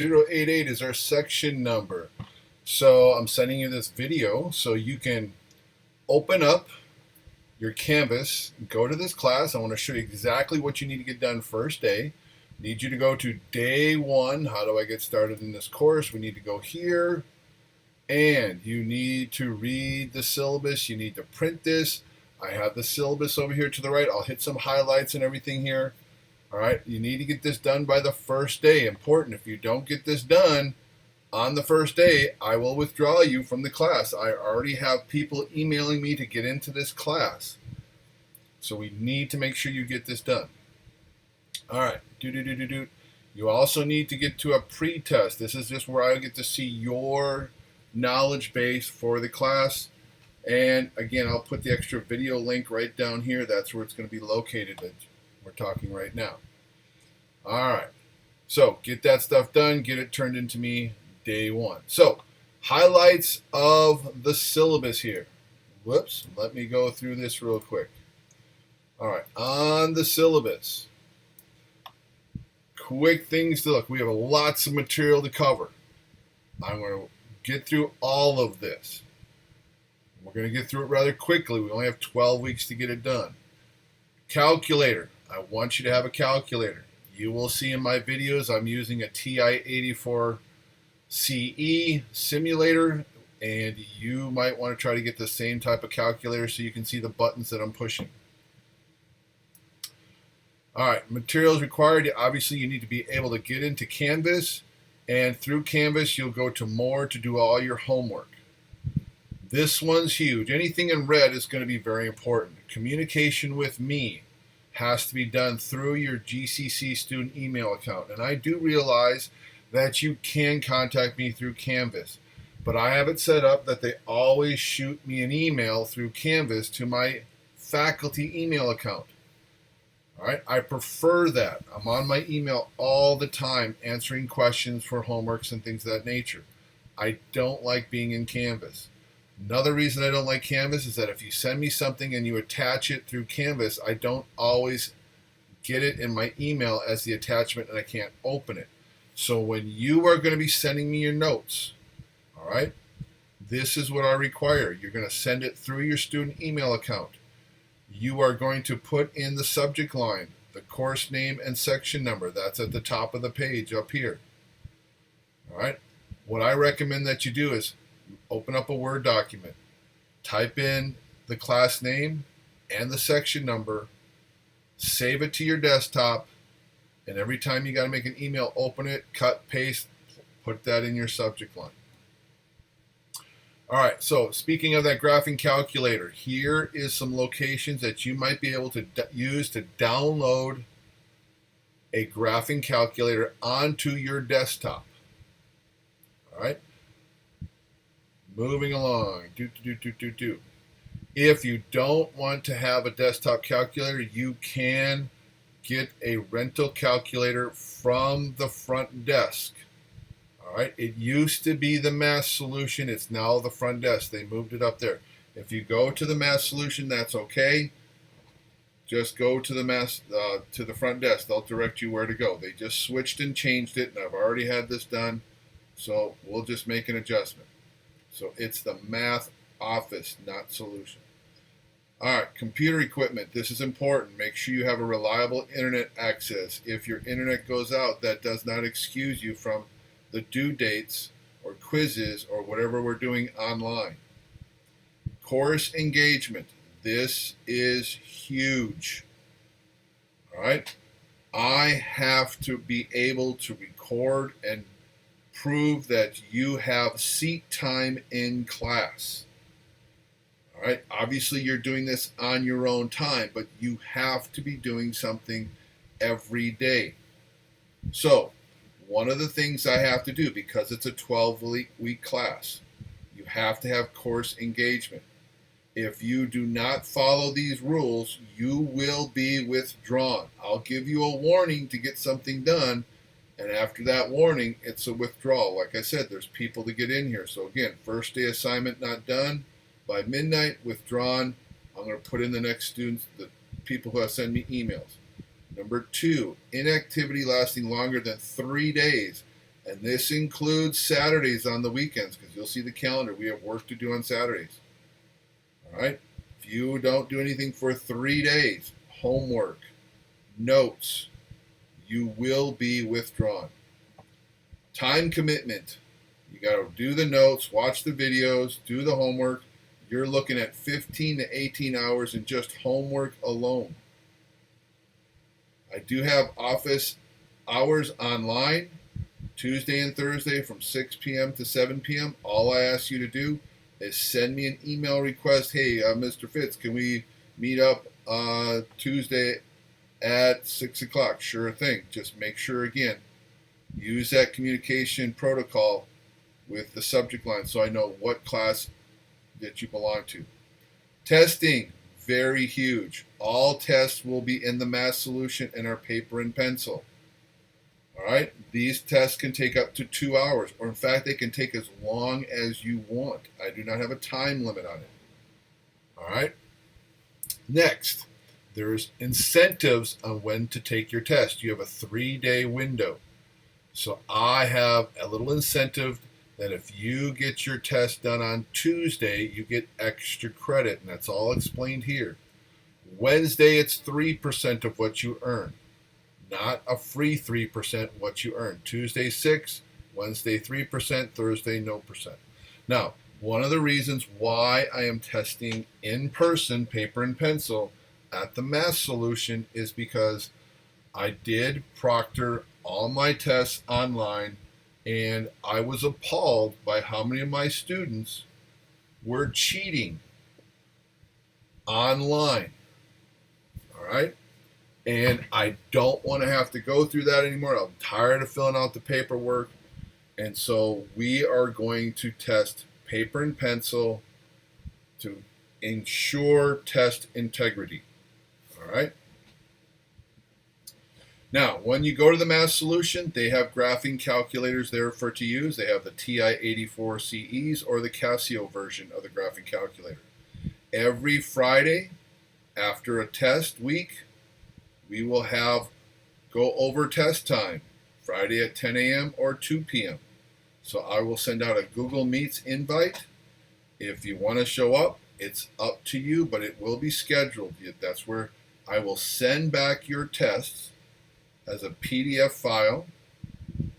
088 is our section number. So I'm sending you this video so you can open up your Canvas, go to this class. I want to show you exactly what you need to get done first day. Need you to go to day one. How do I get started in this course? We need to go here, and you need to read the syllabus. You need to print this. I have the syllabus over here to the right. I'll hit some highlights and everything here. All right, you need to get this done by the first day. Important. If you don't get this done on the first day, I will withdraw you from the class. I already have people emailing me to get into this class. So we need to make sure you get this done. All right, You also need to get to a pre-test. This is just where I get to see your knowledge base for the class. And again, I'll put the extra video link right down here. That's where it's going to be located that we're talking right now. All right. So get that stuff done. Get it turned into me day one. So highlights of the syllabus here. Whoops. Let me go through this real quick. All right. On the syllabus. Quick things to look. We have lots of material to cover. I'm going to get through all of this. We're going to get through it rather quickly. We only have 12 weeks to get it done. Calculator. I want you to have a calculator. You will see in my videos I'm using a TI-84CE simulator, and you might want to try to get the same type of calculator so you can see the buttons that I'm pushing. All right, materials required. Obviously, you need to be able to get into Canvas, and through Canvas, you'll go to More to do all your homework. This one's huge. Anything in red is going to be very important. Communication with me has to be done through your GCC student email account. And I do realize that you can contact me through Canvas, but I have it set up that they always shoot me an email through Canvas to my faculty email account. All right, I prefer that. I'm on my email all the time answering questions for homeworks and things of that nature. I don't like being in Canvas. Another reason I don't like Canvas is that if you send me something and you attach it through Canvas, I don't always get it in my email as the attachment and I can't open it. So when you are going to be sending me your notes, all right, this is what I require. You're going to send it through your student email account. You are going to put in the subject line, the course name and section number. That's at the top of the page up here. All right. What I recommend that you do is open up a Word document, type in the class name and the section number, save it to your desktop, and every time you got to make an email, open it, cut, paste, put that in your subject line. All right, so speaking of that graphing calculator, here is some locations that you might be able to use to download a graphing calculator onto your desktop. All right. Moving along. If you don't want to have a desktop calculator, you can get a rental calculator from the front desk. All right. It used to be the Math Solution. It's now the front desk. They moved it up there. If you go to the Math Solution, that's okay. Just go to the front desk. They'll direct you where to go. They just switched and changed it, and I've already had this done, so we'll just make an adjustment. So it's the Math Office, not Solution. All right, computer equipment. This is important. Make sure you have a reliable internet access. If your internet goes out, that does not excuse you from the due dates or quizzes or whatever we're doing online. Course engagement. This is huge. All right. I have to be able to record and prove that you have seat time in class. All right. Obviously, you're doing this on your own time, but you have to be doing something every day. So, one of the things I have to do, because it's a 12-week class, you have to have course engagement. If you do not follow these rules, you will be withdrawn. I'll give you a warning to get something done, and after that warning, it's a withdrawal. Like I said, there's people to get in here. So again, first day assignment not done. By midnight, withdrawn. I'm going to put in the next students, the people who have sent me emails. Number 2, inactivity lasting longer than 3 days. And this includes Saturdays on the weekends, because you'll see the calendar. We have work to do on Saturdays. All right? If you don't do anything for 3 days, homework, notes, you will be withdrawn. Time commitment. You got to do the notes, watch the videos, do the homework. You're looking at 15 to 18 hours in just homework alone. I do have office hours online, Tuesday and Thursday from 6 p.m. to 7 p.m. All I ask you to do is send me an email request. Hey, Mr. Fitz, can we meet up Tuesday at 6 o'clock? Sure thing. Just make sure, again, use that communication protocol with the subject line so I know what class that you belong to. Testing, very huge. All tests will be in the math solution in our paper and pencil. All right? These tests can take up to 2 hours, or in fact, they can take as long as you want. I do not have a time limit on it. All right? Next, there's incentives on when to take your test. You have a 3-day window. So I have a little incentive that if you get your test done on Tuesday, you get extra credit, and that's all explained here. Wednesday, it's 3% of what you earn, not a free 3% what you earn. Tuesday, 6%, Wednesday, 3%, Thursday, no percent. Now, one of the reasons why I am testing in person, paper and pencil, at the math solution is because I did proctor all my tests online, and I was appalled by how many of my students were cheating online. All right? And I don't want to have to go through that anymore. I'm tired of filling out the paperwork. And so we are going to test paper and pencil to ensure test integrity. All right? Now, when you go to the math solution, they have graphing calculators there for to use. They have the TI-84CEs or the Casio version of the graphing calculator. Every Friday after a test week, we will have go over test time, Friday at 10 a.m. or 2 p.m. So I will send out a Google Meets invite. If you want to show up, it's up to you, but it will be scheduled. That's where I will send back your tests as a PDF file,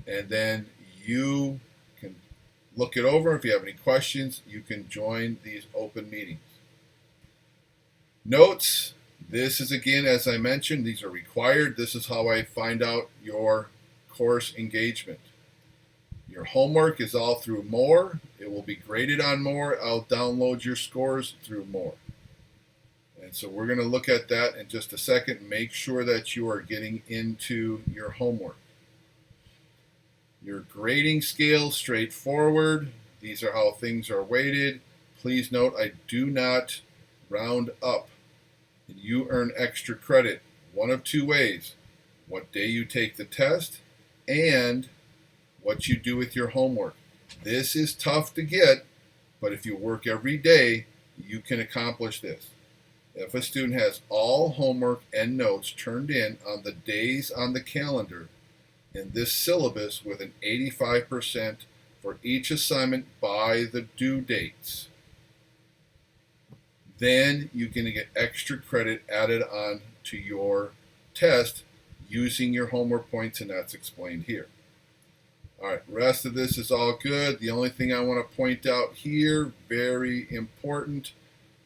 and then you can look it over. If you have any questions, you can join these open meetings. Notes, this is, again, as I mentioned, these are required. This is how I find out your course engagement. Your homework is all through More. It will be graded on More. I'll download your scores through More. And so we're going to look at that in just a second. Make sure that you are getting into your homework. Your grading scale, straightforward. These are how things are weighted. Please note, I do not round up. You earn extra credit one of two ways: what day you take the test and what you do with your homework. This is tough to get, but if you work every day, you can accomplish this. If a student has all homework and notes turned in on the days on the calendar in this syllabus with an 85% for each assignment by the due dates, then you can get extra credit added on to your test using your homework points, and that's explained here. All right, rest of this is all good. The only thing I want to point out here, very important,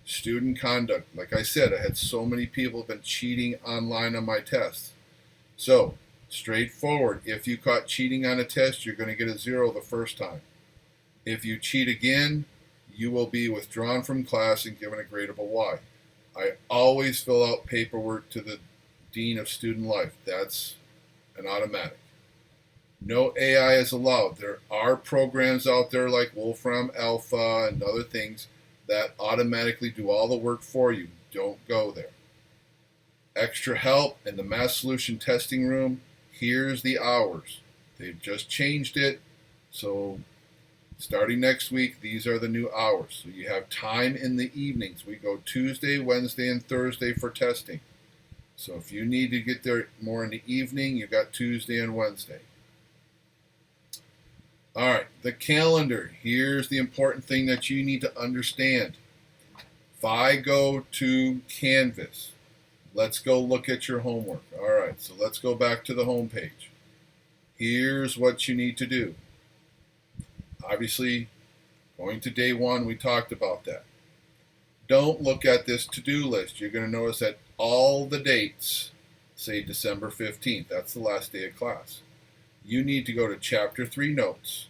student conduct. Like I said, I had so many people have been cheating online on my tests. So, straightforward, if you caught cheating on a test, you're going to get a 0 the first time. If you cheat again, you will be withdrawn from class and given a gradable Y. I always fill out paperwork to the Dean of Student Life. That's an automatic. No AI is allowed. There are programs out there like Wolfram Alpha and other things that automatically do all the work for you. Don't go there. Extra help in the math solution testing room. Here's the hours. They've just changed it. So starting next week, these are the new hours. So you have time in the evenings. We go Tuesday, Wednesday, and Thursday for testing. So if you need to get there more in the evening, you've got Tuesday and Wednesday. All right, the calendar. Here's the important thing that you need to understand. If I go to Canvas, let's go look at your homework. All right, so let's go back to the home page. Here's what you need to do. Obviously, going to day one, we talked about that. Don't look at this to-do list. You're going to notice that all the dates say December 15th. That's the last day of class. You need to go to Chapter 3 Notes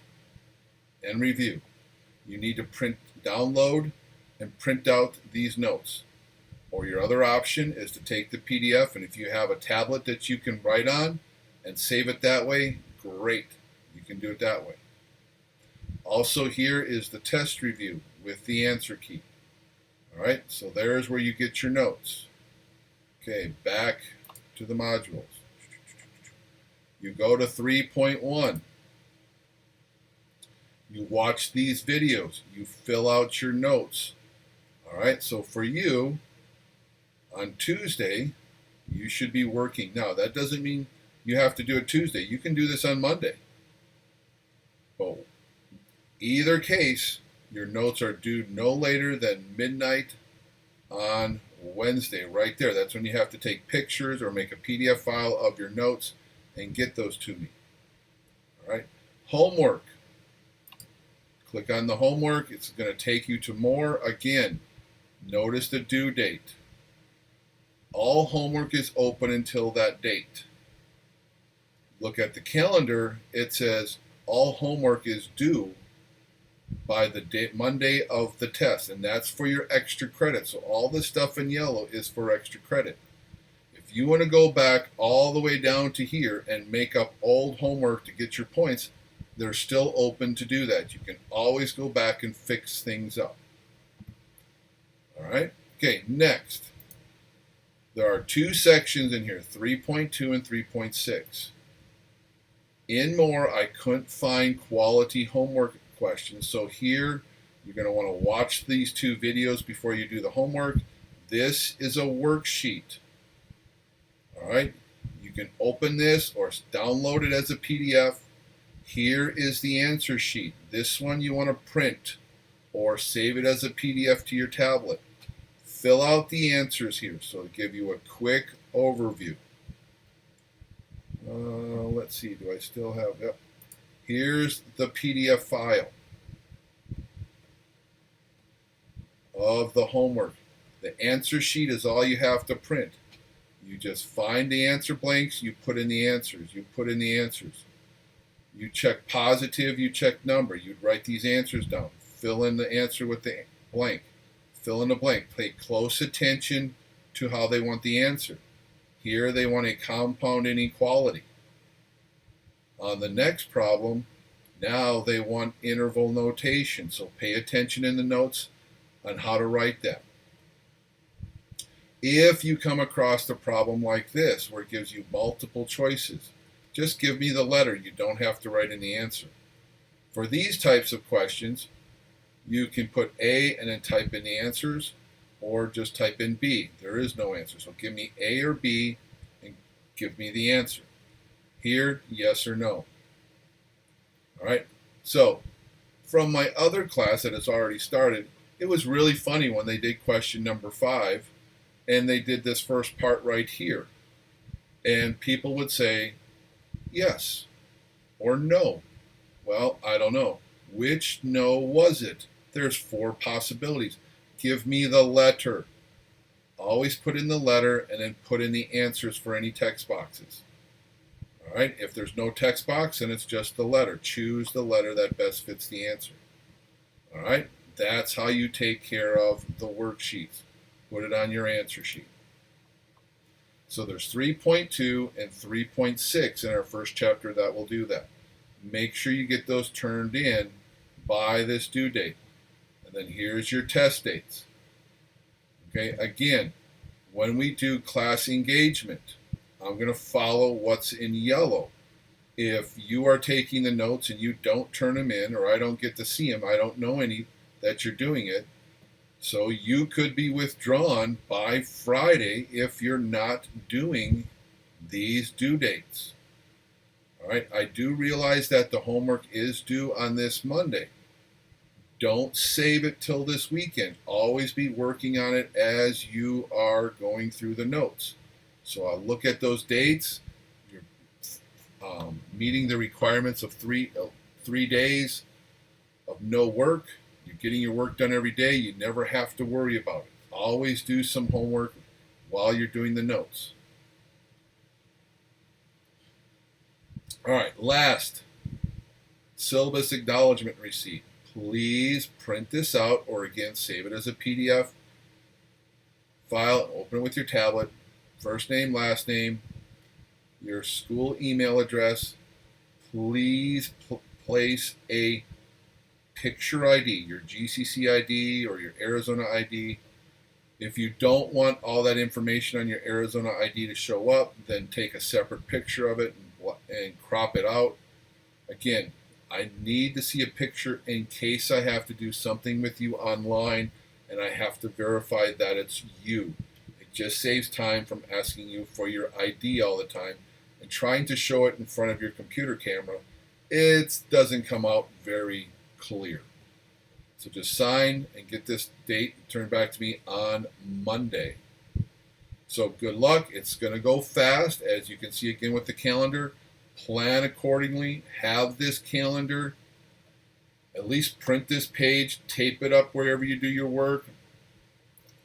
and Review. You need to download and print out these notes. Or your other option is to take the PDF, and if you have a tablet that you can write on and save it that way, great. You can do it that way. Also, here is the test review with the answer key. All right, so there's where you get your notes. Okay, back to the modules. You go to 3.1. You watch these videos. You fill out your notes. All right, so for you, on Tuesday, you should be working. Now, that doesn't mean you have to do it Tuesday. You can do this on Monday. But either case, your notes are due no later than midnight on Wednesday, right there. That's when you have to take pictures or make a PDF file of your notes and get those to me. All right. Homework. Click on the homework. It's going to take you to more. Again, notice the due date. All homework is open until that date. Look at the calendar. It says all homework is due by the Monday of the test, and that's for your extra credit. So all the stuff in yellow is for extra credit. If you want to go back all the way down to here and make up old homework to get your points, they're still open to do that. You can always go back and fix things up. All right? Okay, next. There are two sections in here, 3.2 and 3.6. In more, I couldn't find quality homework questions. So here, you're going to want to watch these two videos before you do the homework. This is a worksheet. All right? You can open this or download it as a PDF. Here is the answer sheet. This one you want to print or save it as a PDF to your tablet. Fill out the answers here so it'll give you a quick overview. Let's see, do I still have, yep. Here's the PDF file of the homework. The answer sheet is all you have to print. You just find the answer blanks, you put in the answers, you put in the answers. You check positive, you check number. You'd write these answers down. Fill in the answer with the blank. Fill in the blank. Pay close attention to how they want the answer. Here they want a compound inequality. On the next problem, now they want interval notation. So pay attention in the notes on how to write that. If you come across a problem like this, where it gives you multiple choices, just give me the letter. You don't have to write in the answer. For these types of questions, you can put A and then type in the answers, or just type in B. There is no answer. So give me A or B and give me the answer. Here, yes or no. All right. So from my other class that has already started, it was really funny when they did question number 5 and they did this first part right here. And people would say yes or no. Well, I don't know. Which no was it? There's 4 possibilities. Give me the letter. Always put in the letter and then put in the answers for any text boxes. All right, if there's no text box, then it's just the letter. Choose the letter that best fits the answer. All right, that's how you take care of the worksheets. Put it on your answer sheet. So there's 3.2 and 3.6 in our first chapter that will do that. Make sure you get those turned in by this due date. And then here's your test dates. Okay, again, when we do class engagement, I'm going to follow what's in yellow. If you are taking the notes and you don't turn them in, or I don't get to see them, I don't know any that you're doing it. So you could be withdrawn by Friday if you're not doing these due dates. All right, I do realize that the homework is due on this Monday. Don't save it till this weekend. Always be working on it as you are going through the notes. So I'll look at those dates. You're meeting the requirements of 3 days of no work. You're getting your work done every day. You never have to worry about it. Always do some homework while you're doing the notes. All right, last, syllabus acknowledgement receipt. Please print this out, or again, save it as a PDF file, open it with your tablet, first name, last name, your school email address. Please place a picture ID, your GCC ID or your Arizona ID. If you don't want all that information on your Arizona ID to show up, then take a separate picture of it and crop it out. Again, I need to see a picture in case I have to do something with you online and I have to verify that it's you. It just saves time from asking you for your ID all the time and trying to show it in front of your computer camera. It doesn't come out very clear. So just sign and get this date turned back to me on Monday. So good luck. It's going to go fast, as you can see again with the calendar. Plan accordingly. Have this calendar. At least print this page. Tape it up wherever you do your work.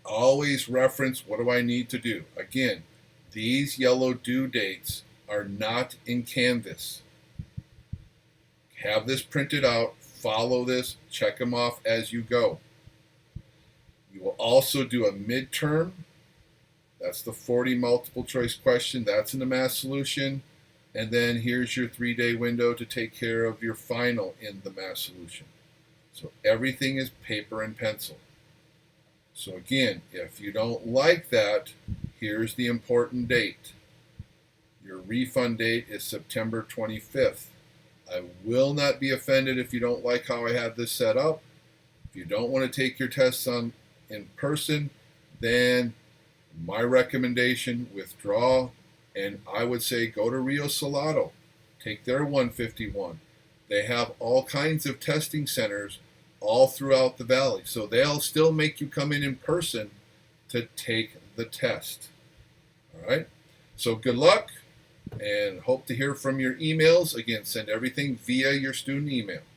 Always reference, what do I need to do? Again, these yellow due dates are not in Canvas. Have this printed out. Follow this. Check them off as you go. You will also do a midterm. That's the 40 multiple choice question. That's in the math solution. And then here's your 3-day window to take care of your final in the math solution. So everything is paper and pencil. So again, if you don't like that, here's the important date. Your refund date is September 25th. I will not be offended if you don't like how I have this set up. If you don't want to take your tests in person, then my recommendation, withdraw, and I would say go to Rio Salado. Take their 151. They have all kinds of testing centers all throughout the valley, so they'll still make you come in person to take the test. All right? So good luck, and hope to hear from your emails. Again, send everything via your student email.